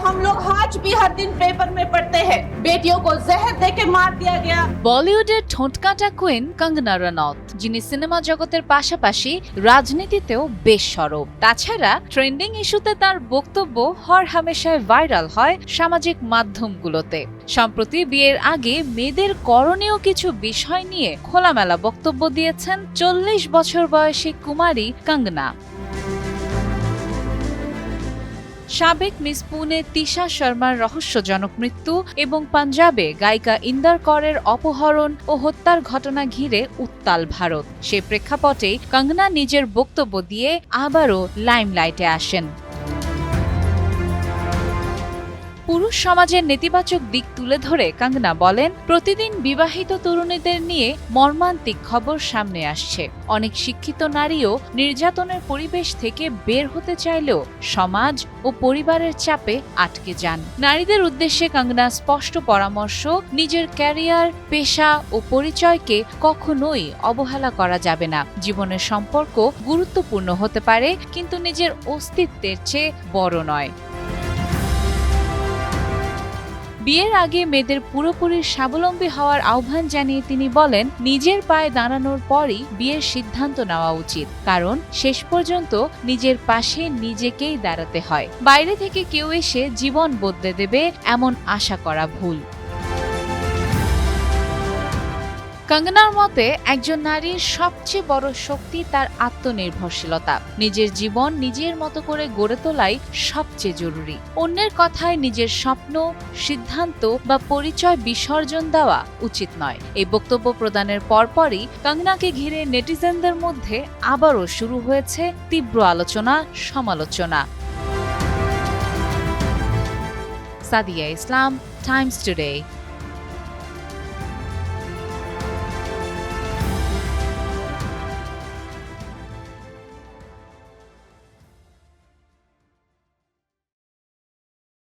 हम लोग आज भी हर दिन पेपर में पढ़ते हैं, बेटियों को जहर देके मार दिया गया। বলিউডের ঠোঁটকাটা কুইন কঙ্গনা রানাউত, যিনি সিনেমা জগতের পাশাপাশি রাজনীতিতেও বেশ সরব। তাছাড়া ট্রেন্ডিং ইস্যুতে তার বক্তব্য হরহামেশায় ভাইরাল হয় সামাজিক মাধ্যমগুলোতে। সম্প্রতি বিয়ের আগে মেয়েদের করণীয় কিছু বিষয় নিয়ে খোলামেলা বক্তব্য দিয়েছেন 40 বছর বয়সী কুমারী কঙ্গনা। সাবেক মিস পুনে তিশা শর্মার রহস্যজনক মৃত্যু এবং পাঞ্জাবে গায়িকা ইন্দর করের অপহরণ ও হত্যার ঘটনা ঘিরে উত্তাল ভারত। সে প্রেক্ষাপটেই কঙ্গনা নিজের বক্তব্য দিয়ে আবারও লাইমলাইটে আসেন। পুরুষ সমাজের নেতিবাচক দিক তুলে ধরে কঙ্গনা বলেন, প্রতিদিন বিবাহিত তরুণীদের নিয়ে মর্মান্তিক খবর সামনে আসছে। অনেক শিক্ষিত নারীও নির্যাতনের পরিবেশ থেকে বের হতে চাইলেও সমাজ ও পরিবারের চাপে আটকে যান। নারীদের উদ্দেশ্যে কঙ্গনা স্পষ্ট পরামর্শ, নিজের ক্যারিয়ার, পেশা ও পরিচয়কে কখনোই অবহেলা করা যাবে না। জীবনের সম্পর্ক গুরুত্বপূর্ণ হতে পারে, কিন্তু নিজের অস্তিত্বের চেয়ে বড় নয়। বিয়ের আগে মেয়েদের পুরোপুরি স্বাবলম্বী হওয়ার আহ্বান জানিয়ে তিনি বলেন, নিজের পায়ে দাঁড়ানোর পরই বিয়ের সিদ্ধান্ত নেওয়া উচিত, কারণ শেষ পর্যন্ত নিজের পাশে নিজেকেই দাঁড়াতে হয়। বাইরে থেকে কেউ এসে জীবন বদলে দেবে এমন আশা করা ভুল। কঙ্গনার মতে, একজন নারীর সবচেয়ে বড় শক্তি তার আত্মনির্ভরশীলতা। নিজের জীবন নিজের মতো করে গড়ে তোলাই সবচেয়ে জরুরি। অন্যের কথায় নিজের স্বপ্ন, সিদ্ধান্ত বা পরিচয় বিসর্জন দেওয়া উচিত নয়। এই বক্তব্য প্রদানের পরপরই কঙ্গনাকে ঘিরে নেটিজেনদের মধ্যে আবারও শুরু হয়েছে তীব্র আলোচনা, সমালোচনা। সাদিয়া ইসলাম, টাইমস টুডে।